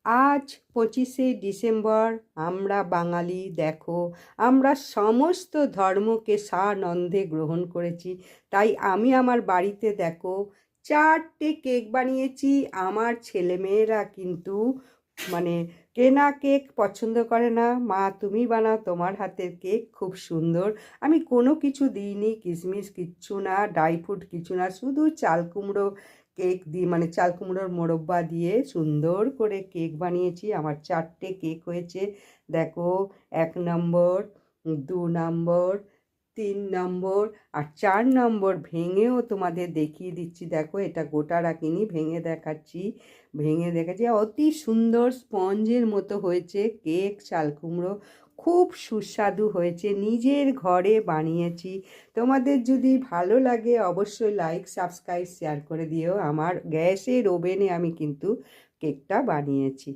আজ 25শে ডিসেম্বর। আমরা বাঙালি, দেখো আমরা সমস্ত ধর্মকে সানন্দে গ্রহণ করেছি। তাই আমি আমার বাড়িতে দেখো 4টে কেক বানিয়েছি। আমার ছেলেমেয়েরা কিন্তু মানে কেনা কেক পছন্দ করে না। মা তুমি বানাও, তোমার হাতের কেক খুব সুন্দর। আমি কোনো কিছু দিইনি, কিশমিশ কিচ্ছু না, ড্রাই ফ্রুট কিছু না, শুধু চাল কুমড়ো কেক দিয়ে চাল কুমড়োর মোরব্বা দিয়ে সুন্দর করে কেক বানিয়েছি। আমার 4টে কেক হয়েছে। দেখো, 1 নম্বর, 2 নম্বর, 3 নম্বর আর 4 নম্বর ভেঙেও তোমাদের দেখিয়ে দিচ্ছি। দেখো, এটা গোটা রাখিনি, ভেঙে দেখাচ্ছি। অতি সুন্দর স্পঞ্জের মতো হয়েছে কেক, চাল কুমড়ো খুব সুস্বাদু হয়েছে, নিজের ঘরে বানিয়েছি। তোমাদের যদি ভালো লাগে অবশ্যই লাইক সাবস্ক্রাইব শেয়ার করে দিও। আমার গ্যাসের ওভেনে আমি কিন্তু কেকটা বানিয়েছি।